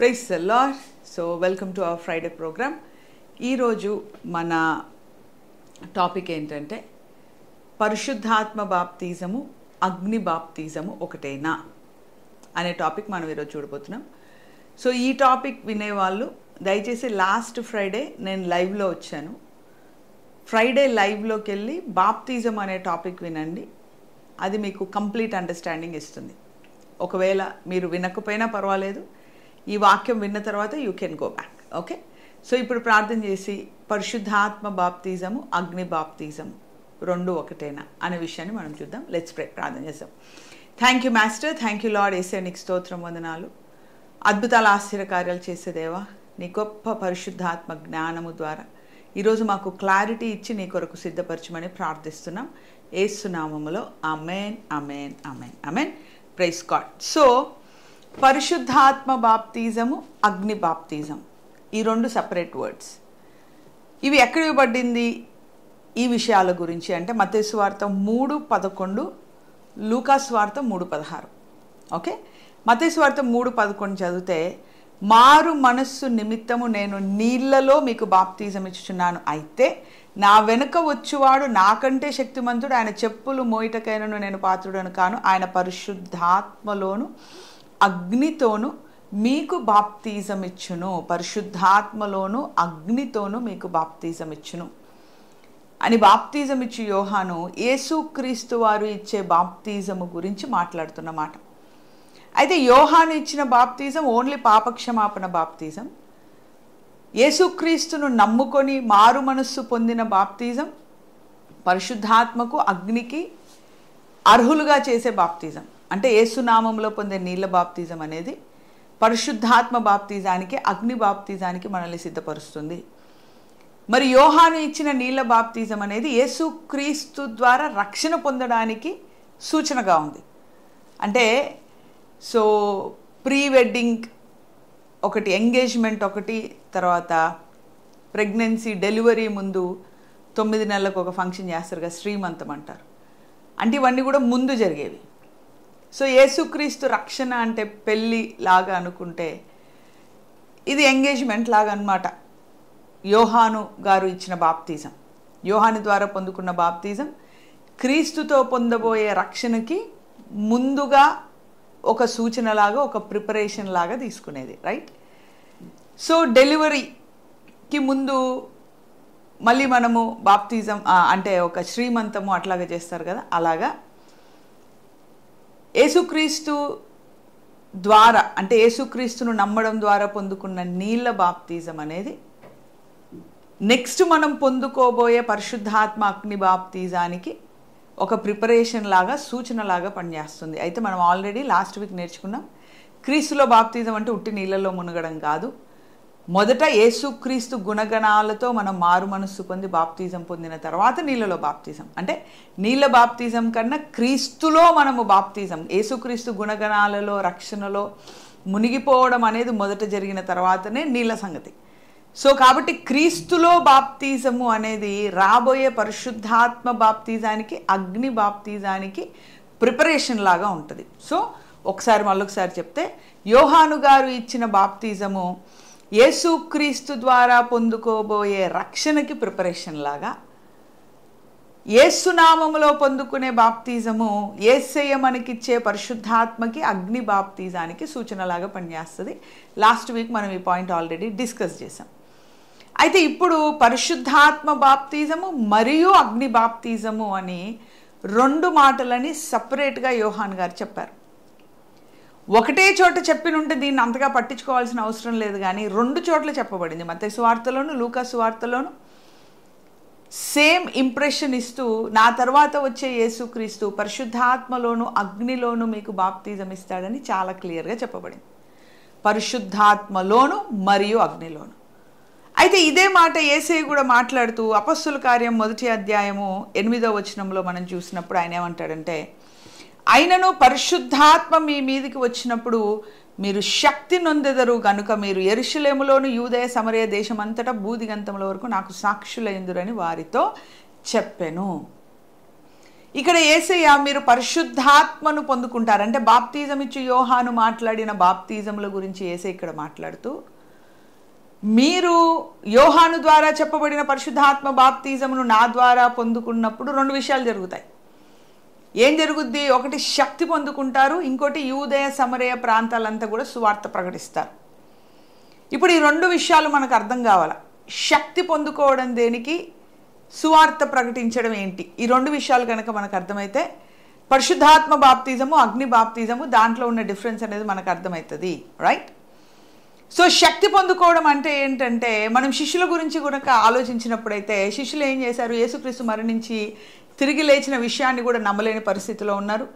Praise the Lord. So welcome to our Friday program. ఈరోజు మన topic ఏంటంటే పరిశుద్ధాత్మ బాప్తిజము, అగ్ని బాప్తిజము ఒకటేనా అనే టాపిక్ మనం ఈరోజు చూడబోతున్నాం. సో ఈ టాపిక్ వినేవాళ్ళు దయచేసి లాస్ట్ ఫ్రైడే నేను లైవ్లో వచ్చాను. ఫ్రైడే లైవ్లోకి వెళ్ళి బాప్తిజం అనే టాపిక్ వినండి. అది మీకు కంప్లీట్ అండర్స్టాండింగ్ ఇస్తుంది. ఒకవేళ మీరు వినకపోయినా పర్వాలేదు, ఈ వాక్యం విన్న తర్వాత you can go back. Okay, so ఇప్పుడు ప్రార్థన చేసి పరిశుద్ధాత్మ బాప్తిజము, అగ్ని బాప్తిజము రెండు ఒకటేనా అనే విషయాన్ని మనం చూద్దాం. Let's pray. ప్రార్థన చేద్దాం. Thank you master, thank you lord. యేసయ్య నీకు స్తోత్రం, వందనాలు. అద్భుతాల ఆశ్చర్యకార్యాలు చేసేదేవా, నీ గొప్ప పరిశుద్ధాత్మ జ్ఞానము ద్వారా ఈరోజు మాకు క్లారిటీ ఇచ్చి నీ కొరకు సిద్ధపరచమని ప్రార్థిస్తున్నాం. యేసు నామములో amen, amen, amen, amen. Praise God. So పరిశుద్ధాత్మ బాప్తిజము, అగ్ని బాప్తిజం, ఈ రెండు సపరేట్ వర్డ్స్. ఇవి ఎక్కడ ఇవ్వబడింది ఈ విషయాల గురించి అంటే మత్తయి సువార్త 3:11, లూకా సువార్త 3:16. ఓకే, మత్తయి సువార్త 3:11 చదివితే, మారు మనస్సు నిమిత్తము నేను నీళ్లలో మీకు బాప్తిజం ఇచ్చుచున్నాను, అయితే నా వెనుక వచ్చువాడు నాకంటే శక్తిమంతుడు, ఆయన చెప్పులు మోయిటకైనను నేను పాత్రుడను కాను, ఆయన పరిశుద్ధాత్మలోను అగ్నితోను మీకు బాప్తిజం ఇచ్చును. పరిశుద్ధాత్మలోను అగ్నితోను మీకు బాప్తిజం ఇచ్చును అని బాప్తిజం ఇచ్చి యోహాను యేసుక్రీస్తు వారు ఇచ్చే బాప్తిజము గురించి మాట్లాడుతున్నమాట. అయితే యోహాను ఇచ్చిన బాప్తిజం ఓన్లీ పాపక్షమాపణ బాప్తిజం. యేసుక్రీస్తును నమ్ముకొని మారు మనస్సు పొందిన బాప్తిజం పరిశుద్ధాత్మకు, అగ్నికి అర్హులుగా చేసే బాప్తిజం. అంటే యేసునామంలో పొందే నీళ్ళ బాప్తిజం అనేది పరిశుద్ధాత్మ బాప్తిజానికి, అగ్ని బాప్తిజానికి మనల్ని సిద్ధపరుస్తుంది. మరి యోహాను ఇచ్చిన నీళ్ళ బాప్తిజం అనేది యేసుక్రీస్తు ద్వారా రక్షణ పొందడానికి సూచనగా ఉంది. అంటే సో ప్రీ వెడ్డింగ్ ఒకటి, ఎంగేజ్మెంట్ ఒకటి, తర్వాత ప్రెగ్నెన్సీ, డెలివరీ ముందు 9 నెలలకు ఒక ఫంక్షన్ చేస్తారు కదా, శ్రీమంతం అంటారు. అంటే ఇవన్నీ కూడా ముందు జరిగేవి. సో యేసుక్రీస్తు రక్షణ అంటే పెళ్ళి లాగా అనుకుంటే ఇది ఎంగేజ్మెంట్ లాగా అన్నమాట. యోహాను గారు ఇచ్చిన బాప్తిజం, యోహాను ద్వారా పొందుకున్న బాప్తిజం క్రీస్తుతో పొందబోయే రక్షణకి ముందుగా ఒక సూచనలాగా, ఒక ప్రిపరేషన్ లాగా తీసుకునేది, రైట్? సో డెలివరీకి ముందు మళ్ళీ మనము బాప్తిజం అంటే ఒక శ్రీమంతము అట్లాగా చేస్తారు కదా, అలాగా యేసుక్రీస్తు ద్వారా అంటే యేసుక్రీస్తును నమ్మడం ద్వారా పొందుకున్న నీళ్ళ బాప్తిజం అనేది నెక్స్ట్ మనం పొందుకోబోయే పరిశుద్ధాత్మ, అగ్ని బాప్తిజానికి ఒక ప్రిపరేషన్ లాగా, సూచన లాగా పనిచేస్తుంది. అయితే మనం ఆల్రెడీ లాస్ట్ వీక్ నేర్చుకున్నాం, క్రీస్తులో బాప్తిజం అంటే ఉట్టి నీళ్ళలో మునగడం కాదు. మొదట యేసుక్రీస్తు గుణగణాలతో మనం మారు మనస్సు పొంది బాప్తిజం పొందిన తర్వాత నీళ్ళలో బాప్తిజం. అంటే నీళ్ళ బాప్తిజం కన్నా క్రీస్తులో మనము బాప్తిజం, యేసుక్రీస్తు గుణగణాలలో, రక్షణలో మునిగిపోవడం అనేది మొదట జరిగిన తర్వాతనే నీళ్ళ సంగతి. సో కాబట్టి క్రీస్తులో బాప్తిజము అనేది రాబోయే పరిశుద్ధాత్మ బాప్తిజానికి, అగ్ని బాప్తిజానికి ప్రిపరేషన్ లాగా ఉంటుంది. సో మళ్ళొకసారి చెప్తే, యోహాను గారు ఇచ్చిన బాప్తిజము యేసుక్రీస్తు ద్వారా పొందుకోబోయే రక్షణకి ప్రిపరేషన్ లాగా, యేసునామములో పొందుకునే బాప్తిజము యేసయ్య మనకిచ్చే పరిశుద్ధాత్మకి, అగ్ని బాప్తిజానికి సూచనలాగా పనిచేస్తుంది. లాస్ట్ వీక్ మనం ఈ పాయింట్ ఆల్రెడీ డిస్కస్ చేసాం. అయితే ఇప్పుడు పరిశుద్ధాత్మ బాప్తిజము మరియు అగ్ని బాప్తిజము అని రెండు మాటలని సపరేట్గా యోహాన్ గారు చెప్పారు. ఒకటే చోట చెప్పినుంటే దీన్ని అంతగా పట్టించుకోవాల్సిన అవసరం లేదు, కానీ రెండు చోట్ల చెప్పబడింది. మత్తయి సువార్తలోను, లూకా సువార్తలోను సేమ్ ఇంప్రెషన్ ఇస్తూ, నా తర్వాత వచ్చే యేసుక్రీస్తు పరిశుద్ధాత్మలోను, అగ్నిలోను మీకు బాప్తిజం ఇస్తాడని చాలా క్లియర్గా చెప్పబడింది. పరిశుద్ధాత్మలోను మరియు అగ్నిలోను. అయితే ఇదే మాట యేసయ్య కూడా మాట్లాడుతూ అపొస్తలుల కార్యం 1వ అధ్యాయము 8వ వచనంలో మనం చూసినప్పుడు ఆయన ఏమంటాడంటే, అయినను పరిశుద్ధాత్మ మీ మీదికి వచ్చినప్పుడు మీరు శక్తి నొందెదరు గనుక మీరు యెరూషలేములోను, యూదయ, సమరయ దేశమంతటా భూదిగంతముల వరకు నాకు సాక్షులైందురని వారితో చెప్పెను. ఇక్కడ యేసయ్య మీరు పరిశుద్ధాత్మను పొందుకుంటారు అంటే బాప్తిజం ఇచ్చి యోహాను మాట్లాడిన బాప్తిజముల గురించి యేసయ్య ఇక్కడ మాట్లాడుతూ మీరు యోహాను ద్వారా చెప్పబడిన పరిశుద్ధాత్మ బాప్తిజమును నా ద్వారా పొందుకున్నప్పుడు రెండు విషయాలు జరుగుతాయి. ఏం జరుగుద్ది? ఒకటి శక్తి పొందుకుంటారు, ఇంకోటి యూదయ సమరయ ప్రాంతాలంతా కూడా సువార్త ప్రకటిస్తారు. ఇప్పుడు ఈ రెండు విషయాలు మనకు అర్థం కావాలా. శక్తి పొందుకోవడం దేనికి, సువార్త ప్రకటించడం ఏంటి? ఈ రెండు విషయాలు కనుక మనకు అర్థమైతే పరిశుద్ధాత్మ బాప్తిజము, అగ్ని బాప్తిజము, దాంట్లో ఉన్న డిఫరెన్స్ అనేది మనకు అర్థమవుతుంది. రైట్? సో శక్తి పొందుకోవడం అంటే ఏంటంటే మనం శిష్యుల గురించి కనుక ఆలోచించినప్పుడైతే శిష్యులు ఏం చేశారు? యేసుక్రీస్తు మరణించి తిరిగి లేచిన విషయాన్ని కూడా నమ్మలేని పరిస్థితిలో ఉన్నారు.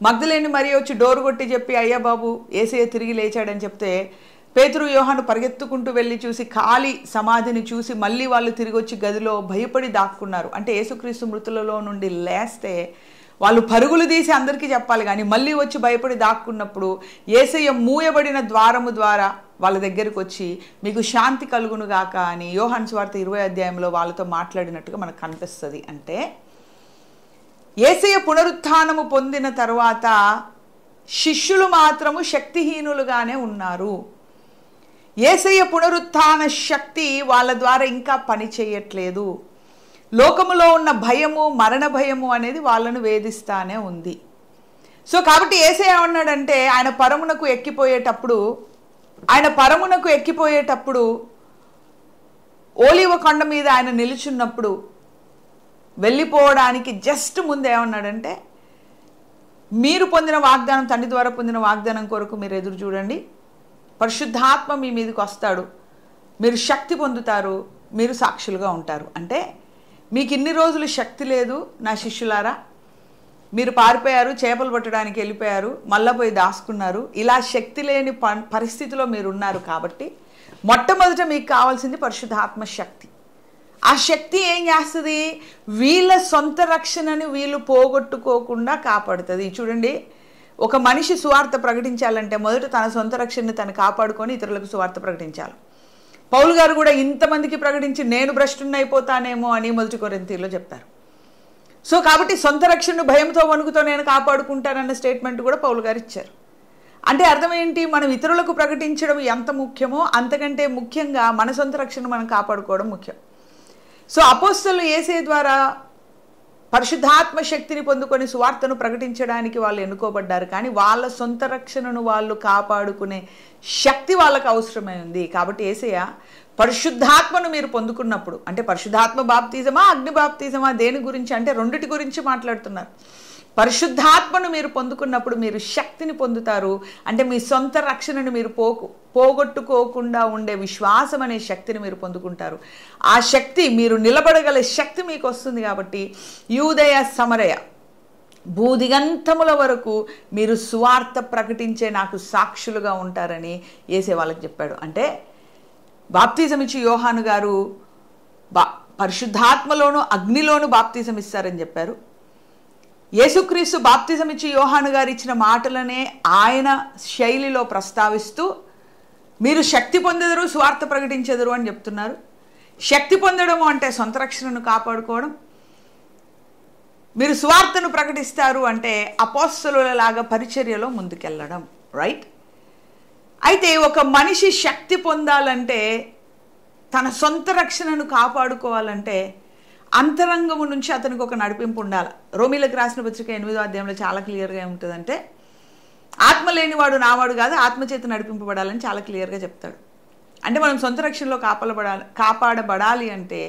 మగ్దలేని మరి వచ్చి డోరు కొట్టి చెప్పి అయ్యా బాబు యేసయ్య తిరిగి లేచాడని చెప్తే పేతురు యోహాను పరిగెత్తుకుంటూ వెళ్ళి చూసి ఖాళీ సమాధిని చూసి మళ్ళీ వాళ్ళు తిరిగి వచ్చి గదిలో భయపడి దాక్కున్నారు. అంటే యేసుక్రీస్తు మృతులలో నుండి లేస్తే వాళ్ళు పరుగులు తీసి అందరికీ చెప్పాలి, కానీ మళ్ళీ వచ్చి భయపడి దాక్కున్నప్పుడు యేసయ్య మూయబడిన ద్వారము ద్వారా వాళ్ళ దగ్గరికి వచ్చి మీకు శాంతి కలుగును గాక అని యోహాను సువార్త 20వ అధ్యాయంలో వాళ్ళతో మాట్లాడినట్టుగా మనకు కనిపిస్తుంది. అంటే యేసయ్య పునరుత్థానము పొందిన తర్వాత శిష్యులు మాత్రము శక్తిహీనులుగానే ఉన్నారు. యేసయ్య పునరుత్థాన శక్తి వాళ్ళ ద్వారా ఇంకా పని చేయట్లేదు. లోకములో ఉన్న భయము, మరణ భయము అనేది వాళ్ళను వేధిస్తానే ఉంది. సో కాబట్టి యేసయ్య ఏమన్నాడంటే ఆయన పరమునకు ఎక్కిపోయేటప్పుడు ఓలివ కొండ మీద ఆయన నిలుచున్నప్పుడు వెళ్ళిపోవడానికి జస్ట్ ముందు ఏమన్నాడంటే మీరు పొందిన వాగ్దానం, తండ్రి ద్వారా పొందిన వాగ్దానం కొరకు మీరు ఎదురు చూడండి, పరిశుద్ధాత్మ మీ మీదకి వస్తాడు, మీరు శక్తి పొందుతారు, మీరు సాక్షులుగా ఉంటారు. అంటే మీకు ఇన్ని రోజులు శక్తి లేదు నా శిష్యులారా, మీరు పారిపోయారు, చేపలు పట్టడానికి వెళ్ళిపోయారు, మళ్ళా పోయి దాచుకున్నారు, ఇలా శక్తి లేని పరిస్థితిలో మీరు ఉన్నారు. కాబట్టి మొట్టమొదట మీకు కావాల్సింది పరిశుద్ధాత్మ శక్తి. ఆ శక్తి ఏం చేస్తుంది? వీళ్ళ సొంత రక్షణని వీళ్ళు పోగొట్టుకోకుండా కాపాడుతుంది. చూడండి, ఒక మనిషి సువార్త ప్రకటించాలంటే మొదట తన సొంత రక్షణని తను కాపాడుకొని ఇతరులకు సువార్త ప్రకటించాలి. పౌలు గారు కూడా ఇంతమందికి ప్రకటించి నేను భ్రష్టున్నైపోతానేమో అని 1 కొరింథీలో చెప్తారు. సో కాబట్టి సొంత రక్షణను భయంతో వణుకుతో నేను కాపాడుకుంటానన్న స్టేట్మెంట్ కూడా పౌలు గారు ఇచ్చారు. అంటే అర్థం ఏంటి? మనం ఇతరులకు ప్రకటించడం ఎంత ముఖ్యమో అంతకంటే ముఖ్యంగా మన సొంత రక్షణ మనం కాపాడుకోవడం ముఖ్యం. సో అపోస్తలులు యేసయ్య ద్వారా పరిశుద్ధాత్మ శక్తిని పొందుకొని సువార్తను ప్రకటించడానికి వాళ్ళు ఎన్నుకోబడ్డారు, కానీ వాళ్ళ సొంత రక్షణను వాళ్ళు కాపాడుకునే శక్తి వాళ్ళకు అవసరమై ఉంది. కాబట్టి యేసయ్య పరిశుద్ధాత్మను మీరు పొందుకున్నప్పుడు, అంటే పరిశుద్ధాత్మ బాప్తిజమా అగ్ని బాప్తిజమా దేని గురించి అంటే రెండిటి గురించి మాట్లాడుతున్నారు. పరిశుద్ధాత్మను మీరు పొందుకున్నప్పుడు మీరు శక్తిని పొందుతారు. అంటే మీ సొంత రక్షణను మీరు పోగొట్టుకోకుండా ఉండే విశ్వాసం అనే శక్తిని మీరు పొందుకుంటారు. ఆ శక్తి, మీరు నిలబడగల శక్తి మీకు వస్తుంది. కాబట్టి యూదయ సమరయ భూదిగంతముల వరకు మీరు సువార్త ప్రకటించే నాకు సాక్షులుగా ఉంటారని యేసయ్య వాళ్ళకి చెప్పాడు. అంటే బాప్తిజం ఇచ్చి యోహాను గారు పరిశుద్ధాత్మలోను అగ్నిలోను బాప్తిజం ఇస్తారని చెప్పారు. యేసుక్రీస్తు బాప్తిజం ఇచ్చి యోహాను గారు ఇచ్చిన మాటలనే ఆయన శైలిలో ప్రస్తావిస్తూ మీరు శక్తి పొందెదరు, సువార్త ప్రకటించెదరు అని చెప్తున్నారు. శక్తి పొందడము అంటే సొంత రక్షణను కాపాడుకోవడం, మీరు సువార్తను ప్రకటిస్తారు అంటే అపోస్తలులలాగా పరిచర్యలో ముందుకెళ్ళడం. రైట్? అయితే ఒక మనిషి శక్తి పొందాలంటే, తన సొంత రక్షణను కాపాడుకోవాలంటే అంతరంగము నుంచి అతనికి ఒక నడిపింపు ఉండాలి. రోమీలకు రాసిన పత్రిక 8వ అధ్యాయంలో చాలా క్లియర్గా ఏముంటుందంటే ఆత్మ లేనివాడు నావాడు కాదు, ఆత్మచేత నడిపింపబడాలని చాలా క్లియర్గా చెప్తాడు. అంటే మనం సొంత రక్షణలో కాపాడబడాలి అంటే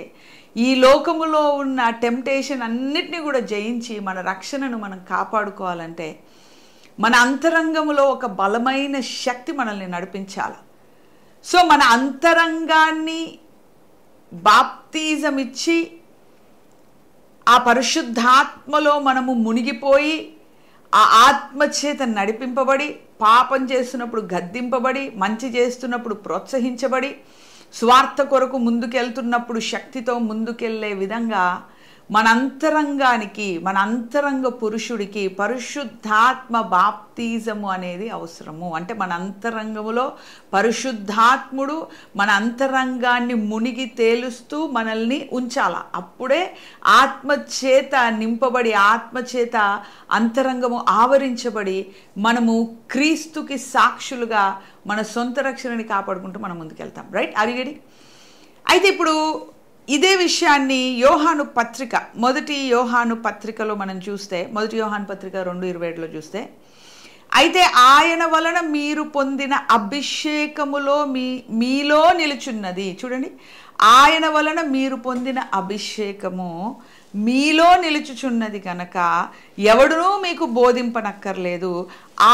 ఈ లోకములో ఉన్న టెంప్టేషన్ అన్నిటినీ కూడా జయించి మన రక్షణను మనం కాపాడుకోవాలంటే మన అంతరంగములో ఒక బలమైన శక్తి మనల్ని నడిపించాలి. సో మన అంతరంగాన్ని బాప్తిజం ఇచ్చి ఆ పరిశుద్ధాత్మలో మనము మునిగిపోయి ఆ ఆత్మచేత నడిపింపబడి, పాపం చేస్తున్నప్పుడు గద్దింపబడి, మంచి చేస్తున్నప్పుడు ప్రోత్సహించబడి, స్వార్థ కొరకు ముందుకెళ్తున్నప్పుడు శక్తితో ముందుకెళ్ళే విధంగా మన అంతరంగానికి, మన అంతరంగ పురుషుడికి పరిశుద్ధాత్మ బాప్తిజము అనేది అవసరము. అంటే మన అంతరంగములో పరిశుద్ధాత్ముడు మన అంతరంగాన్ని మునిగి తేలుస్తూ మనల్ని ఉంచాల. అప్పుడే ఆత్మచేత నింపబడి, ఆత్మచేత అంతరంగము ఆవరించబడి మనము క్రీస్తుకి సాక్షులుగా మన సొంత రక్షణని కాపాడుకుంటూ మనం ముందుకెళ్తాం. రైట్, అరిగడి. అయితే ఇప్పుడు ఇదే విషయాన్ని యోహాను పత్రిక, మొదటి యోహాను పత్రికలో మనం చూస్తే, మొదటి యోహాను పత్రిక 2:27లో చూస్తే, అయితే ఆయన వలన మీరు పొందిన అభిషేకములో మీలో నిలుచున్నది. చూడండి, ఆయన వలన మీరు పొందిన అభిషేకము మీలో నిలుచుచున్నది కనుక ఎవడునూ మీకు బోధింపనక్కర్లేదు.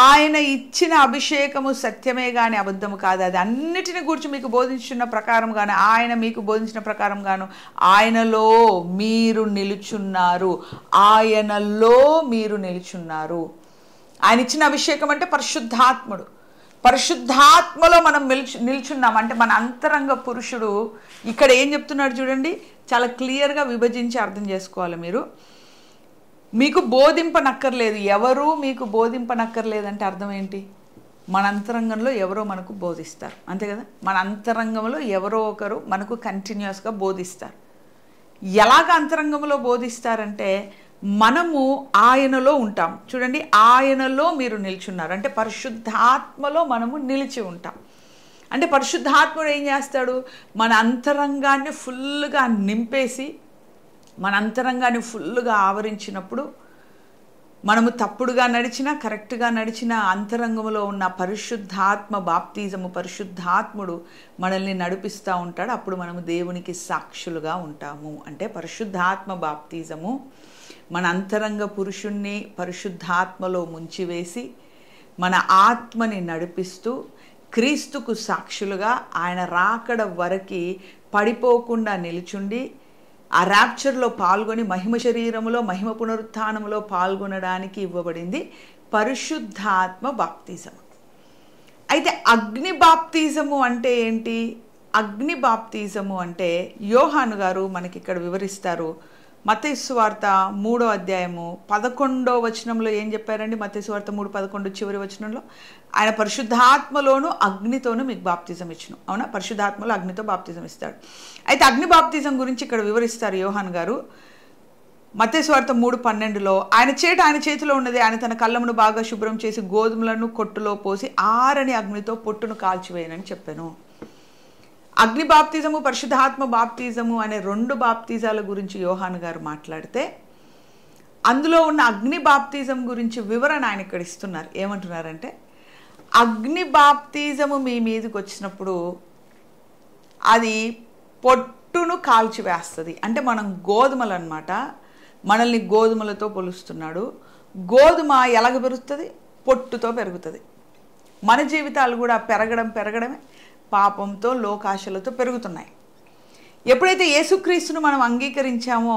ఆయన ఇచ్చిన అభిషేకము సత్యమే కానీ అబద్ధము కాదు. అది అన్నిటిని గురించి మీకు బోధించున్న ప్రకారం గాను, ఆయన మీకు బోధించిన ప్రకారం గాను ఆయనలో మీరు నిలుచున్నారు. ఆయనలో మీరు నిలుచున్నారు. ఆయన ఇచ్చిన అభిషేకం అంటే పరిశుద్ధాత్ముడు. పరిశుద్ధాత్మలో మనం నిల్చున్నాం. అంటే మన అంతరంగ పురుషుడు ఇక్కడ ఏం చెప్తున్నాడు చూడండి, చాలా క్లియర్గా విభజించి అర్థం చేసుకోవాలి మీరు. మీకు బోధింపనక్కర్లేదు. ఎవరు మీకు బోధింపనక్కర్లేదంటే అర్థం ఏంటి? మన అంతరంగంలో ఎవరో మనకు బోధిస్తారు, అంతే కదా. మన అంతరంగంలో ఎవరో ఒకరు మనకు కంటిన్యూస్గా బోధిస్తారు. ఎలాగ అంతరంగంలో బోధిస్తారంటే, మనము ఆయనలో ఉంటాం. చూడండి, ఆయనలో మీరు నిల్చున్నారు అంటే పరిశుద్ధాత్మలో మనము నిలిచి ఉంటాం. అంటే పరిశుద్ధాత్ముడు ఏం చేస్తాడు? మన అంతరంగాన్ని ఫుల్గా నింపేసి, మన అంతరంగాన్ని ఫుల్గా ఆవరించినప్పుడు మనము తప్పుడుగా నడిచినా, కరెక్ట్గా నడిచిన అంతరంగంలో ఉన్న పరిశుద్ధాత్మ బాప్తిజము, పరిశుద్ధాత్ముడు మనల్ని నడిపిస్తూ ఉంటాడు. అప్పుడు మనము దేవునికి సాక్షులుగా ఉంటాము. అంటే పరిశుద్ధాత్మ బాప్తిజము మన అంతరంగ పురుషుణ్ణి పరిశుద్ధాత్మలో ముంచివేసి మన ఆత్మని నడిపిస్తూ క్రీస్తుకు సాక్షులుగా ఆయన రాకడ వరకు పడిపోకుండా నిలుచుండి ఆ ర్యాప్చర్లో పాల్గొని మహిమ శరీరములో, మహిమ పునరుత్థానములో పాల్గొనడానికి ఇవ్వబడింది పరిశుద్ధాత్మ బాప్తిజము. అయితే అగ్ని బాప్తిజము అంటే ఏంటి? అగ్ని బాప్తిజము అంటే యోహాను గారు మనకి ఇక్కడ వివరిస్తారు. మత్తయి సువార్త 3వ అధ్యాయము 11వ వచనంలో ఏం చెప్పారండి? మత్తయి సువార్త 3:11 చివరి వచనంలో ఆయన పరిశుద్ధాత్మలోను అగ్నితోనూ మీకు బాప్తిజం ఇచ్చును. అవునా, పరిశుద్ధాత్మలో అగ్నితో బాప్తిజం ఇస్తాడు. అయితే అగ్ని బాప్తిజం గురించి ఇక్కడ వివరిస్తారు యోహాన్ గారు. మత్తయి సువార్త 3:12లో ఆయన చేతిలో ఉన్నది, ఆయన తన కళ్ళమును బాగా శుభ్రం చేసి గోధుమలను కొట్టులో పోసి ఆరని అగ్నితో పొట్టును కాల్చివేయనని చెప్పాను. అగ్ని బాప్తిజము, పరిశుద్ధాత్మ బాప్తిజము అనే 2 బాప్తిజాల గురించి యోహాను గారు మాట్లాడితే, అందులో ఉన్న అగ్ని బాప్తిజం గురించి వివరణ ఆయన ఇక్కడ ఇస్తున్నారు. ఏమంటున్నారంటే, అగ్ని బాప్తిజము మీ మీదకి వచ్చినప్పుడు అది పొట్టును కాల్చివేస్తుంది. అంటే మనం గోధుమలు అన్నమాట, మనల్ని గోధుమలతో పోలుస్తున్నాడు. గోధుమ ఎలాగ పెరుగుతుంది? పొట్టుతో పెరుగుతుంది. మన జీవితాలు కూడా పెరగడమే పాపంతో, లోకాశలతో పెరుగుతున్నాయి. ఎప్పుడైతే యేసుక్రీస్తును మనం అంగీకరించామో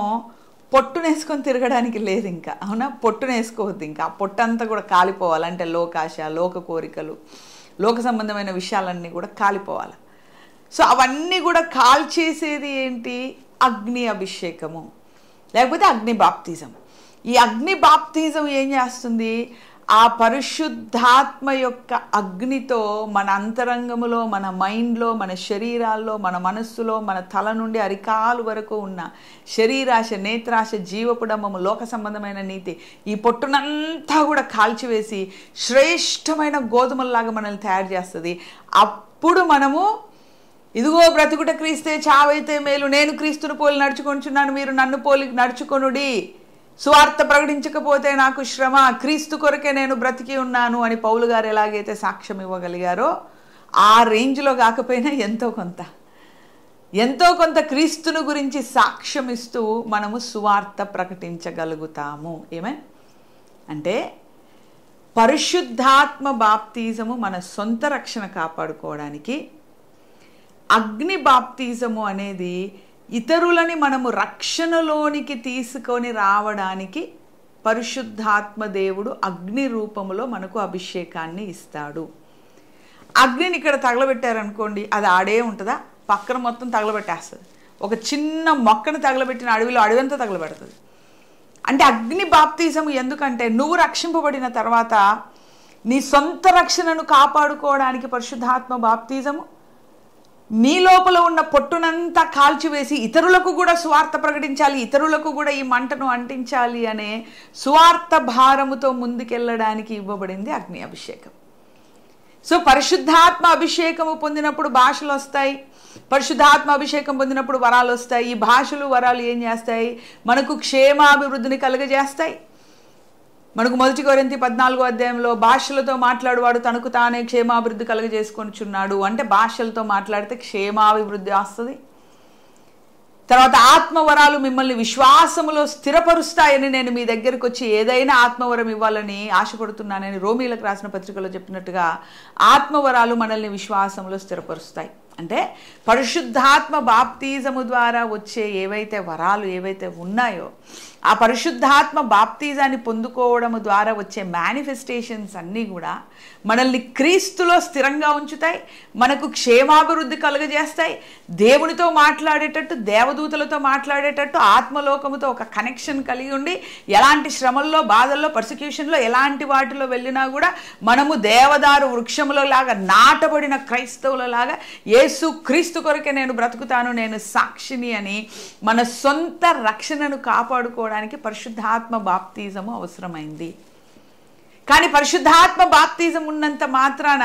పొట్టునేసుకొని తిరగడానికి లేదు ఇంకా. అవునా, పొట్టునేసుకోవద్దు ఇంకా. ఆ పొట్టంతా కూడా కాలిపోవాలి. అంటే లోకాశ, లోక కోరికలు, లోక సంబంధమైన విషయాలన్నీ కూడా కాలిపోవాలి. సో అవన్నీ కూడా కాల్చేసేది ఏంటి? అగ్ని అభిషేకము, లేకపోతే అగ్ని బాప్తిజం. ఈ అగ్ని బాప్తిజం ఏం చేస్తుంది? ఆ పరిశుద్ధాత్మ యొక్క అగ్నితో మన అంతరంగములో, మన మైండ్లో, మన శరీరాల్లో, మన మనస్సులో, మన తల నుండి అరికాలు వరకు ఉన్న శరీరాశ, నేత్రాశ, జీవపుడమము, లోక సంబంధమైన నీతి, ఈ పొట్టునంతా కూడా కాల్చివేసి శ్రేష్టమైన గోధుమల్లాగా మనల్ని తయారు చేస్తుంది. అప్పుడు మనము ఇదిగో బ్రతుకుట క్రీస్తే, చావైతే మేలు, నేను క్రీస్తును పోలి నడుచుకొనుచున్నాను, మీరు నన్ను పోలి నడుచుకొనుడి, సువార్త ప్రకటించకపోతే నాకు శ్రమ, క్రీస్తు కొరకే నేను బ్రతికి ఉన్నాను అని పౌలు గారు ఎలాగైతే సాక్ష్యం ఇవ్వగలిగారో, ఆ రేంజ్లో కాకపోయినా ఎంతో కొంత క్రీస్తును గురించి సాక్ష్యం ఇస్తూ మనము సువార్త ప్రకటించగలుగుతాము. ఏమే అంటే పరిశుద్ధాత్మ బాప్తిజము మన సొంత రక్షణ కాపాడుకోవడానికి, అగ్ని బాప్తిజము అనేది ఇతరులని మనము రక్షణలోనికి తీసుకొని రావడానికి పరిశుద్ధాత్మ దేవుడు అగ్ని రూపంలో మనకు అభిషేకాన్ని ఇస్తాడు. అగ్నిని ఇక్కడ తగలబెట్టారనుకోండి, అది ఆడే ఉంటుందా? పక్కన మొత్తం తగలబెట్టేస్తుంది. ఒక చిన్న మొక్కను తగలబెట్టిన అడవిలో అడవంతా తగలబెడుతుంది. అంటే అగ్ని బాప్తిజము ఎందుకంటే నువ్వు రక్షింపబడిన తర్వాత నీ సొంత రక్షణను కాపాడుకోవడానికి పరిశుద్ధాత్మ బాప్తిజము, నీ లోపల ఉన్న పొట్టునంతా కాల్చివేసి ఇతరులకు కూడా సువార్త ప్రకటించాలి, ఇతరులకు కూడా ఈ మంటను అంటించాలి అనే సువార్త భారముతో ముందుకెళ్ళడానికి ఇవ్వబడింది అగ్ని అభిషేకం. సో పరిశుద్ధాత్మ అభిషేకము పొందినప్పుడు భాషలు వస్తాయి, పరిశుద్ధాత్మ అభిషేకం పొందినప్పుడు వరాలు వస్తాయి. ఈ భాషలు వరాలు ఏం చేస్తాయి? మనకు క్షేమాభివృద్ధిని కలుగజేస్తాయి. మనకు 1 కొరింథీ 14వ అధ్యాయంలో భాషలతో మాట్లాడువాడు తనకు తానే క్షేమాభివృద్ధి కలుగజేసుకొనిచున్నాడు అంటే భాషలతో మాట్లాడితే క్షేమాభివృద్ధి వస్తుంది. తర్వాత ఆత్మవరాలు మిమ్మల్ని విశ్వాసములో స్థిరపరుస్తాయని నేను మీ దగ్గరికి వచ్చి ఏదైనా ఆత్మవరం ఇవ్వాలని ఆశపడుతున్నానని రోమీలకు రాసిన పత్రికలో చెప్పినట్టుగా ఆత్మవరాలు మనల్ని విశ్వాసంలో స్థిరపరుస్తాయి. అంటే పరిశుద్ధాత్మ బాప్తిజము ద్వారా వచ్చే ఏవైతే వరాలు ఏవైతే ఉన్నాయో ఆ పరిశుద్ధాత్మ బాప్తిజాన్ని పొందుకోవడం ద్వారా వచ్చే మేనిఫెస్టేషన్స్ అన్నీ కూడా మనల్ని క్రీస్తులో స్థిరంగా ఉంచుతాయి, మనకు క్షేమాభివృద్ధి కలుగజేస్తాయి, దేవునితో మాట్లాడేటట్టు, దేవదూతలతో మాట్లాడేటట్టు, ఆత్మలోకముతో ఒక కనెక్షన్ కలిగి ఉండి ఎలాంటి శ్రమల్లో, బాధల్లో, పర్సిక్యూషన్లో, ఎలాంటి వాటిలో వెళ్ళినా కూడా మనము దేవదారు వృక్షములో లాగా నాటబడిన క్రైస్తవులలాగా యేసు క్రీస్తు కొరకే నేను బ్రతుకుతాను, నేను సాక్షిని అని మన సొంత రక్షణను కాపాడుకోవడానికి పరిశుద్ధాత్మ బాప్తిజము అవసరమైంది. కానీ పరిశుద్ధాత్మ బాప్తిజం ఉన్నంత మాత్రాన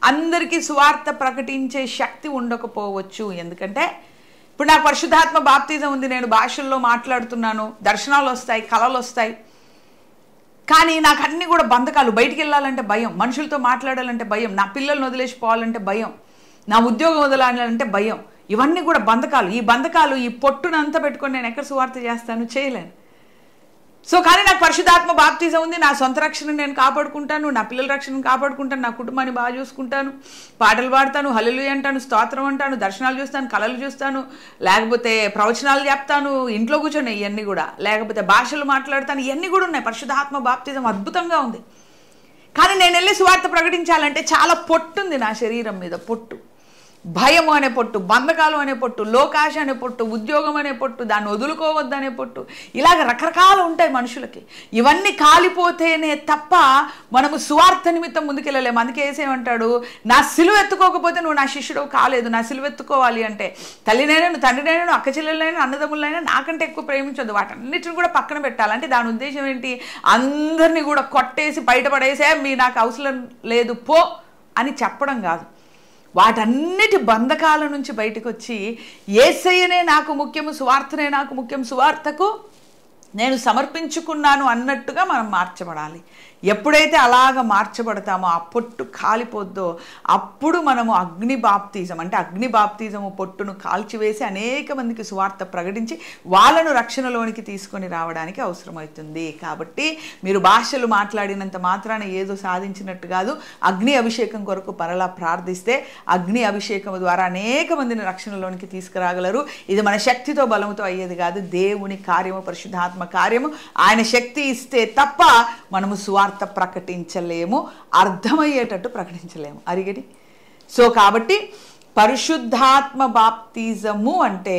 అందరికీ సువార్త ప్రకటించే శక్తి ఉండకపోవచ్చు. ఎందుకంటే ఇప్పుడు నాకు పరిశుద్ధాత్మ బాప్తిజం ఉంది, నేను భాషల్లో మాట్లాడుతున్నాను, దర్శనాలు వస్తాయి, కళలు వస్తాయి, కానీ నాకు అన్నీ కూడా బంధకాలు. బయటికి వెళ్ళాలంటే భయం, మనుషులతో మాట్లాడాలంటే భయం, నా పిల్లల్ని వదిలేసిపోవాలంటే భయం, నా ఉద్యోగం వదలాలంటే భయం. ఇవన్నీ కూడా బంధకాలు. ఈ బంధకాలు, ఈ పొట్టునంతా పెట్టుకొని నేను ఎక్కడ సువార్త చేస్తాను? చేయలేను. సో కానీ నాకు పరిశుద్ధాత్మ బాప్తిజం ఉంది, నా సొంత రక్షణ నేను కాపాడుకుంటాను, నా పిల్లల రక్షణను కాపాడుకుంటాను, నా కుటుంబాన్ని బాగా చూసుకుంటాను, పాటలు పాడతాను, హల్లెలూయా అంటాను, స్తోత్రం అంటాను, దర్శనాలు చూస్తాను, కళలు చూస్తాను, లేకపోతే ప్రవచనాలు చెప్తాను, ఇంట్లో కూర్చొని ఇవన్నీ కూడా, లేకపోతే భాషలు మాట్లాడతాను, ఇవన్నీ కూడా ఉన్నాయి. పరిశుద్ధాత్మ బాప్తిజం అద్భుతంగా ఉంది. కానీ నేను వెళ్ళి సువార్త ప్రకటించాలంటే చాలా పొట్టు ఉంది నా శరీరం మీద. పొట్టు, భయము అనే పొట్టు, బంధకాలు అనే పొట్టు, లోకాశ అనే పొట్టు, ఉద్యోగం అనే పొట్టు, దాన్ని వదులుకోవద్దనే పొట్టు, ఇలాగ రకరకాలు ఉంటాయి మనుషులకి. ఇవన్నీ కాలిపోతేనే తప్ప మనము సువార్త నిమిత్తం ముందుకెళ్ళలేము. అందుకే ఏసేమంటాడు, నా సిలువ ఎత్తుకోకపోతే నువ్వు నా శిష్యుడు కాలేదు. నా సిలువ ఎత్తుకోవాలి అంటే తల్లినైనా, తండ్రినైనా, అక్క చెల్లెలైనా, అన్నదమ్ములైనా నాకంటే ఎక్కువ ప్రేమించొద్దు, వాటన్నిటిని కూడా పక్కన పెట్టాలంటే దాని ఉద్దేశం ఏంటి? అందరినీ కూడా కొట్టేసి బయటపడేసే, మీ నాకు అవసరం లేదు పో అని చెప్పడం కాదు. వాటన్నిటి బంధకాల నుంచి బయటకు వచ్చి యేసయ్యనే నాకు ముఖ్యము, సువార్తనే నాకు ముఖ్యం, సువార్తకు నేను సమర్పించుకున్నాను అన్నట్టుగా మనం మార్చబడాలి. ఎప్పుడైతే అలాగ మార్చబడతామో, ఆ పొట్టు కాలిపోద్దో, అప్పుడు మనము అగ్ని బాప్తిజం అంటే అగ్ని బాప్తిజము పొట్టును కాల్చివేసి అనేక మందికి సువార్త ప్రకటించి వాళ్ళను రక్షణలోనికి తీసుకొని రావడానికి అవసరమవుతుంది. కాబట్టి మీరు భాషలు మాట్లాడినంత మాత్రాన ఏదో సాధించినట్టు కాదు. అగ్ని అభిషేకం కొరకు పరలా ప్రార్థిస్తే అగ్ని అభిషేకం ద్వారా అనేక మందిని రక్షణలోనికి తీసుకురాగలరు. ఇది మన శక్తితో బలముతో అయ్యేది కాదు, దేవుని కార్యము, పరిశుద్ధాత్మ కార్యము. ఆయన శక్తి ఇస్తే తప్ప మనము సువార్త ప్రకటించలేము, అర్థమయ్యేటట్టు ప్రకటించలేము. అరిగడి. సో కాబట్టి పరిశుద్ధాత్మ బాప్తిజము అంటే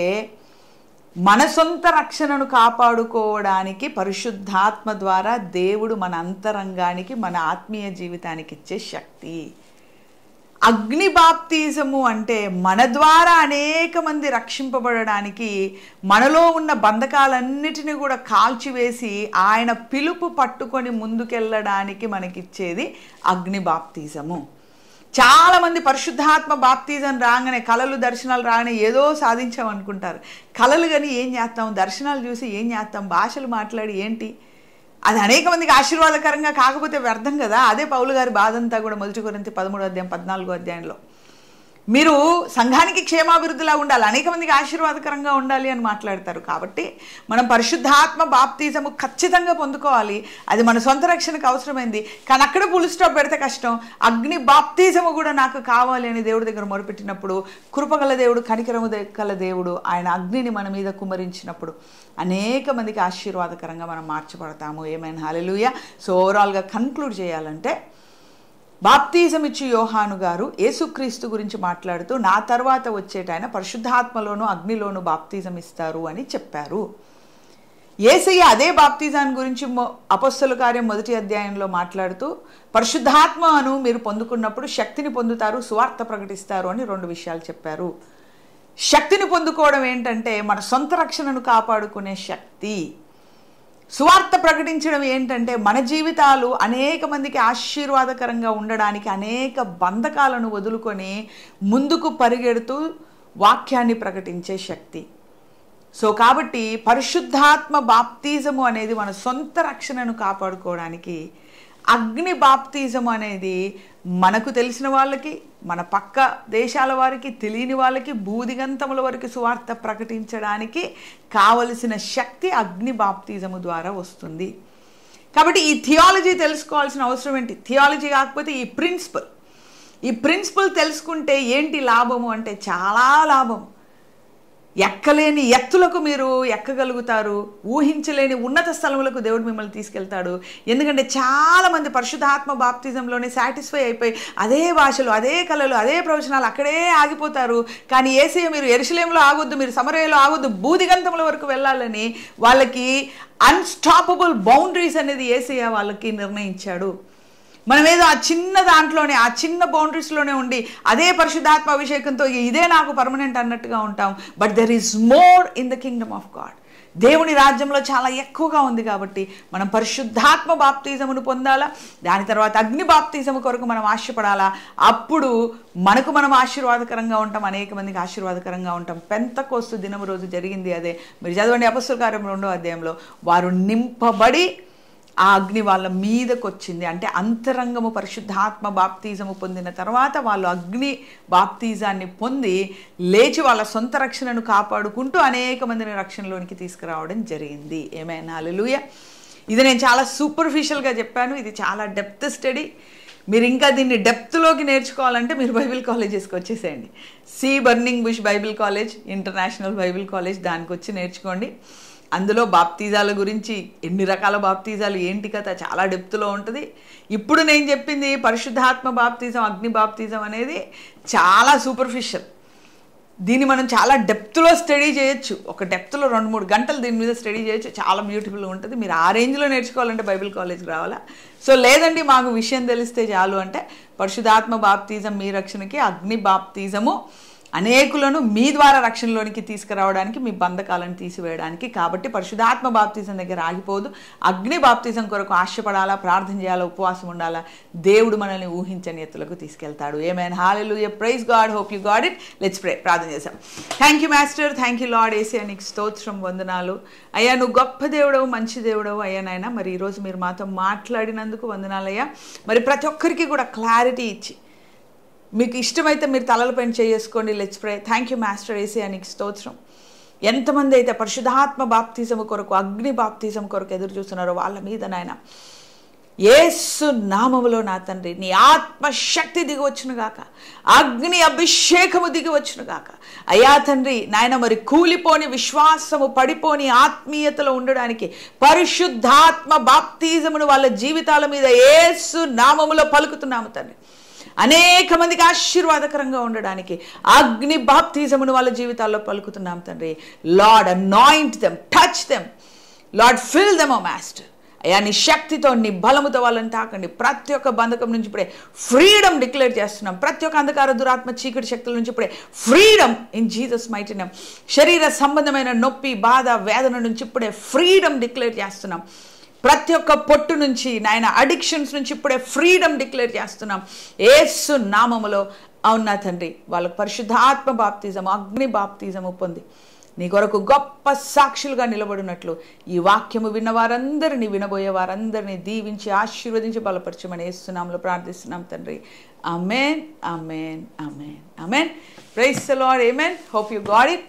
మన సొంత రక్షణను కాపాడుకోవడానికి పరిశుద్ధాత్మ ద్వారా దేవుడు మన అంతరంగానికి, మన ఆత్మీయ జీవితానికి ఇచ్చే శక్తి. అగ్ని బాప్తిజము అంటే మన ద్వారా అనేక మంది రక్షింపబడడానికి, మనలో ఉన్న బంధకాలన్నిటిని కూడా కాల్చివేసి ఆయన పిలుపు పట్టుకొని ముందుకెళ్ళడానికి మనకిచ్చేది అగ్ని బాప్తిజము. చాలామంది పరిశుద్ధాత్మ బాప్తిజం రాగానే, కళలు, దర్శనాలు రాగానే ఏదో సాధించామనుకుంటారు. కళలు కానీ ఏం చేస్తాం, దర్శనాలు చూసి ఏం చేస్తాం, భాషలు మాట్లాడి ఏంటి? అది అనేక మందికి ఆశీర్వాదకరంగా కాకపోతే వ్యర్థం కదా. అదే పౌలు గారి బాధ అంతా కూడా 1 కొరింథీ 13వ అధ్యాయం 14వ అధ్యాయంలో. మీరు సంఘానికి క్షేమాభివృద్ధిలా ఉండాలి, అనేక మందికి ఆశీర్వాదకరంగా ఉండాలి అని మాట్లాడతారు. కాబట్టి మనం పరిశుద్ధాత్మ బాప్తిజము ఖచ్చితంగా పొందుకోవాలి. అది మన సొంత రక్షణకు అవసరమైంది. కానీ అక్కడ ఫుల్ స్టాప్ పెడితే కష్టం. అగ్ని బాప్తిజము కూడా నాకు కావాలి అని దేవుడి దగ్గర మొరపెట్టినప్పుడు, కృపగల దేవుడు, కనికరము గల దేవుడు ఆయన అగ్నిని మన మీద కుమ్మరించినప్పుడు అనేక మందికి ఆశీర్వాదకరంగా మనం మార్చబడతాము. ఏమైనా హల్లెలూయా. సో ఓవరాల్గా కన్క్లూడ్ చేయాలంటే బాప్తిజం ఇచ్చి యోహాను గారు యేసుక్రీస్తు గురించి మాట్లాడుతూ నా తర్వాత వచ్చేటాయన పరిశుద్ధాత్మలోను అగ్నిలోను బాప్తిజం ఇస్తారు అని చెప్పారు. యేసయ్య అదే బాప్తిజాన్ని గురించి అపొస్తలుల కార్యం 1వ అధ్యాయంలో మాట్లాడుతూ పరిశుద్ధాత్మను మీరు పొందుకున్నప్పుడు శక్తిని పొందుతారు, సువార్త ప్రకటిస్తారు అని 2 విషయాలు చెప్పారు. శక్తిని పొందుకోవడం ఏంటంటే మన సొంత రక్షణను కాపాడుకునే శక్తి. సువార్త ప్రకటించడం ఏంటంటే మన జీవితాలు అనేక మందికి ఆశీర్వాదకరంగా ఉండడానికి అనేక బంధకాలను వదులుకొని ముందుకు పరిగెడుతూ వాక్యాన్ని ప్రకటించే శక్తి. సో కాబట్టి పరిశుద్ధాత్మ బాప్తిజము అనేది మన సొంత రక్షణను కాపాడుకోవడానికి, అగ్ని బాప్తిజము అనేది మనకు తెలిసిన వాళ్ళకి, మన పక్క దేశాల వారికి, తెలియని వాళ్ళకి, బూదిగంతముల వరకు సువార్త ప్రకటించడానికి కావలసిన శక్తి అగ్ని బాప్తిజము ద్వారా వస్తుంది. కాబట్టి ఈ థియాలజీ తెలుసుకోవాల్సిన అవసరం ఏంటి? థియాలజీ కాకపోతే ఈ ప్రిన్సిపల్ తెలుసుకుంటే ఏంటి లాభము అంటే చాలా లాభం. ఎక్కలేని ఎత్తులకు మీరు ఎక్కగలుగుతారు, ఊహించలేని ఉన్నత స్థలములకు దేవుడు మిమ్మల్ని తీసుకెళ్తాడు. ఎందుకంటే చాలామంది పరిశుద్ధాత్మ బాప్తిజంలోనే సాటిస్ఫై అయిపోయి అదే భాషలు, అదే కళలు, అదే ప్రవచనాలు అక్కడే ఆగిపోతారు. కానీ యేసయ్య మీరు యెరూషలేములో ఆగొద్దు, మీరు సమరయలో ఆగొద్దు, బూదిగంతముల వరకు వెళ్ళాలని వాళ్ళకి అన్స్టాపబుల్ బౌండరీస్ అనేది యేసయ్య వాళ్ళకి నిర్ణయించాడు. మనమేదో ఆ చిన్న దాంట్లోనే, ఆ చిన్న బౌండరీస్లోనే ఉండి అదే పరిశుద్ధాత్మ అభిషేకంతో ఇదే నాకు పర్మనెంట్ అన్నట్టుగా ఉంటాం. But there is more in the Kingdom of God. దేవుని రాజ్యంలో చాలా ఎక్కువగా ఉంది. కాబట్టి మనం పరిశుద్ధాత్మ బాప్తిజమును పొందాలా, దాని తర్వాత అగ్ని బాప్తిజము కొరకు మనం ఆశపడాలా. అప్పుడు మనం ఆశీర్వాదకరంగా ఉంటాం, అనేక మందికి ఆశీర్వాదకరంగా ఉంటాం. పెంతెకోస్తు దినము రోజు జరిగింది అదే. మీరు చదవండి అపొస్తలుల కార్యం 2వ అధ్యాయంలో. వారు నింపబడి ఆ అగ్ని వాళ్ళ మీదకు వచ్చింది. అంటే అంతరంగము పరిశుద్ధాత్మ బాప్తిజము పొందిన తర్వాత వాళ్ళు అగ్ని బాప్తిజాన్ని పొంది లేచి వాళ్ళ సొంత రక్షణను కాపాడుకుంటూ అనేక మందిని రక్షణలోనికి తీసుకురావడం జరిగింది. ఆమేన్, హల్లెలూయా. ఇది నేను చాలా సూపర్ఫిషియల్గా చెప్పాను. ఇది చాలా డెప్త్ స్టడీ. మీరు ఇంకా దీన్ని డెప్త్లోకి నేర్చుకోవాలంటే మీరు బైబిల్ కాలేజెస్కి వచ్చేసేయండి. See Burning Bush Bible College, International Bible College, దానికి వచ్చి నేర్చుకోండి. అందులో బాప్తిజాల గురించి, ఎన్ని రకాల బాప్తిజాలు, ఏంటి కథ చాలా డెప్త్లో ఉంటుంది. ఇప్పుడు నేను చెప్పింది పరిశుద్ధాత్మ బాప్తిజం, అగ్ని బాప్తిజం అనేది చాలా సూపర్ఫిషియల్. దీన్ని మనం చాలా డెప్త్లో స్టడీ చేయొచ్చు. ఒక డెప్త్లో 2-3 గంటలు దీని మీద స్టడీ చేయొచ్చు. చాలా బ్యూటిఫుల్గా ఉంటుంది. మీరు ఆ రేంజ్లో నేర్చుకోవాలంటే బైబిల్ కాలేజ్కి రావాలా. సో లేదండి మాకు విషయం తెలిస్తే చాలు అంటే పరిశుద్ధాత్మ బాప్తిజం మీ రక్షణకి, అగ్ని బాప్తిజము అనేకులను మీ ద్వారా రక్షణలోనికి తీసుకురావడానికి, మీ బంధకాలను తీసివేయడానికి. కాబట్టి పరిశుద్ధాత్మ బాప్తిజం దగ్గర ఆగిపోదు. అగ్ని బాప్తిజం కొరకు ఆశపడాలా, ప్రార్థన చేయాలా, ఉపవాసం ఉండాలా. దేవుడు మనల్ని ఊహించని ఎత్తులకు తీసుకెళ్తాడు. Amen, hallelujah, praise God. Hope you got it. Let's pray. ప్రార్థన చేద్దాం. Thank you master, thank you lord. యేసయ్యా నీకు స్తోత్రం, వందనాలు అయ్యా. నువ్వు గొప్ప దేవుడవు, మంచి దేవుడవు అయ్యా నాయన. మరి ఈరోజు మీరు మాతో మాట్లాడినందుకు వందనాలయ్యా. మరి ప్రతి ఒక్కరికి కూడా క్లారిటీ ఇచ్చి, మీకు ఇష్టమైతే మీరు తలలపైన చేసుకోండి. Let's pray. Thank you master. యేసయ్యా నీకు స్తోత్రం. ఎంతమంది అయితే పరిశుద్ధాత్మ బాప్తిజం కొరకు, అగ్ని బాప్తిజం కొరకు ఎదురు చూస్తున్నారో వాళ్ళ మీద నాయన యేసు నామములో నా తండ్రి నీ ఆత్మశక్తి దిగి వచ్చును గాక, అగ్ని అభిషేకము దిగి వచ్చును గాక అయ్యా తండ్రి నాయన. మరి కూలిపోని విశ్వాసము, పడిపోని ఆత్మీయతలో ఉండడానికి పరిశుద్ధాత్మ బాప్తిజమును వాళ్ళ జీవితాల మీద యేసు నామములో పలుకుతున్నాము తండ్రి. అనేక మందికి ఆశీర్వాదకరంగా ఉండడానికి అగ్ని బాప్తిజమును వాళ్ళ జీవితాల్లో పలుకుతున్నాం తండ్రి. Lord anoint them, touch them, lord fill them O master. అయ్యా నీ శక్తితో, నీ బలముతో వాళ్ళని తాకండి. ప్రతి ఒక్క బంధకం నుంచి ఇప్పుడే ఫ్రీడమ్ డిక్లేర్ చేస్తున్నాం. ప్రతి ఒక్క అంధకార, దురాత్మ, చీకటి శక్తుల నుంచి ఇప్పుడే freedom in Jesus mighty name. శరీర సంబంధమైన నొప్పి, బాధ, వేదన నుంచి ఇప్పుడే ఫ్రీడమ్ డిక్లేర్ చేస్తున్నాం. ప్రతి ఒక్క పొట్టు నుంచి నాయన, అడిక్షన్స్ నుంచి ఇప్పుడే ఫ్రీడమ్ డిక్లేర్ చేస్తున్నాం యేసు నామములో. అవునా తండ్రి, వాళ్ళకు పరిశుద్ధాత్మ బాప్తిజము, అగ్ని బాప్తిజము పొంది నీ కొరకు గొప్ప సాక్షులుగా నిలబడినట్లు ఈ వాక్యము విన్న వారందరినీ, వినబోయే వారందరినీ దీవించి ఆశీర్వదించి బలపరచమని యేసు నామములో ప్రార్థిస్తున్నాం తండ్రి. Amen, amen, amen, amen. Praise the lord. Amen. Hope you got it.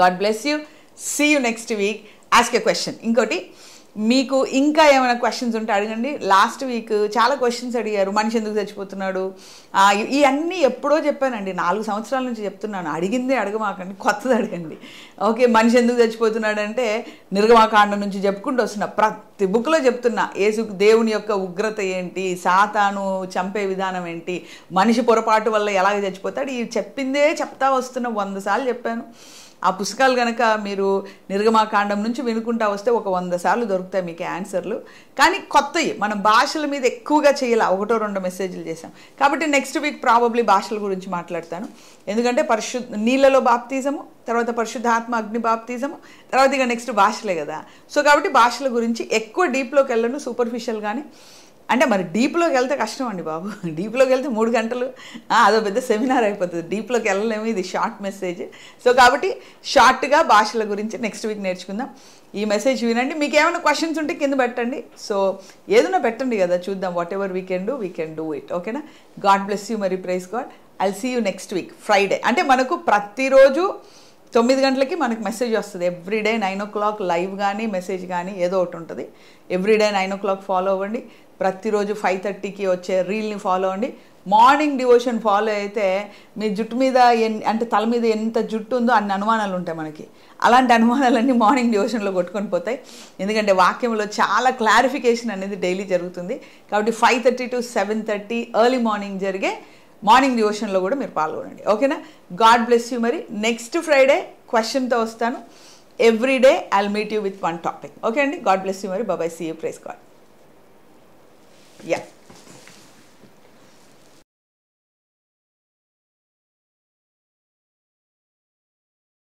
God bless you. See you next week. Ask a question. ఇంకోటి, మీకు ఇంకా ఏమైనా క్వశ్చన్స్ ఉంటే అడగండి. లాస్ట్ వీక్ చాలా క్వశ్చన్స్ అడిగారు, మనిషి ఎందుకు చచ్చిపోతున్నాడు, ఇవన్నీ ఎప్పుడో చెప్పానండి, 4 సంవత్సరాల నుంచి చెప్తున్నాను. అడిగిందే అడగమాకండి, కొత్తది అడగండి. ఓకే, మనిషి ఎందుకు చచ్చిపోతున్నాడు అంటే నిర్గమాకాండం నుంచి చెప్పుకుంటూ వస్తున్నా, ప్రతి బుక్లో చెప్తున్నా. దేవుని యొక్క ఉగ్రత ఏంటి, సాతాను చంపే విధానం ఏంటి, మనిషి పొరపాటు వల్ల ఎలాగ చచ్చిపోతాడు, ఈ చెప్పిందే చెప్తా వస్తున్నా. 100 సార్లు చెప్పాను. ఆ పుస్తకాలు కనుక మీరు నిర్గమాకాండం నుంచి వినుకుంటా వస్తే ఒక 100 సార్లు దొరుకుతాయి మీకు ఆన్సర్లు. కానీ కొత్తవి మనం భాషల మీద ఎక్కువగా చేయాలి, 1-2 మెసేజ్లు చేసాం. కాబట్టి నెక్స్ట్ వీక్ ప్రాబబ్లీ భాషల గురించి మాట్లాడతాను. ఎందుకంటే నీళ్ళలో బాప్తిజము, తర్వాత పరిశుద్ధాత్మ అగ్ని బాప్తిజము, తర్వాత ఇక నెక్స్ట్ భాషలే కదా. సో కాబట్టి భాషల గురించి ఎక్కువ డీప్లోకి వెళ్ళను, సూపర్ఫిషియల్గానే. అంటే మరి డీప్లోకి వెళ్తే కష్టం అండి బాబు. డీప్లోకి వెళ్తే 3 గంటలు అదో పెద్ద సెమినార్ అయిపోతుంది. డీప్లోకి వెళ్ళలేము, ఇది షార్ట్ మెసేజ్. సో కాబట్టి షార్ట్గా భాషల గురించి నెక్స్ట్ వీక్ నేర్చుకుందాం. ఈ మెసేజ్ వినండి. మీకు ఏమైనా క్వశ్చన్స్ ఉంటే కింద పెట్టండి. సో ఏదైనా పెట్టండి కదా, చూద్దాం. Whatever we can do it. ఓకేనా? God bless you. మరి praise God. I'll see you next week Friday. అంటే మనకు ప్రతిరోజు 9 గంటలకి మనకు మెసేజ్ వస్తుంది. ఎవ్రీడే 9 o'clock లైవ్ కానీ మెసేజ్ కానీ ఏదో ఒకటి ఉంటుంది. ఎవ్రీడే 9 o'clock ఫాలో అవ్వండి. ప్రతిరోజు 5:30కి వచ్చే రీల్ని ఫాలో అవ్వండి. మార్నింగ్ డివోషన్ ఫాలో అయితే మీ జుట్టు మీద అంటే తల మీద ఎంత జుట్టు ఉందో అన్ని అనుమానాలు ఉంటాయి మనకి. అలాంటి అనుమానాలన్నీ మార్నింగ్ డివోషన్లో కొట్టుకొని పోతాయి. ఎందుకంటే వాక్యంలో చాలా క్లారిఫికేషన్ అనేది డైలీ జరుగుతుంది. కాబట్టి 5:30 to 7:30 ఎర్లీ మార్నింగ్ జరిగే మార్నింగ్ డివోషన్లో కూడా మీరు పాల్గొనండి. ఓకేనా? God bless you. మరి నెక్స్ట్ ఫ్రైడే క్వశ్చన్తో వస్తాను. Everyday I'll meet you with 1 topic. Okay అండి? God bless you. మరి bye. See you. Praise God. Yeah.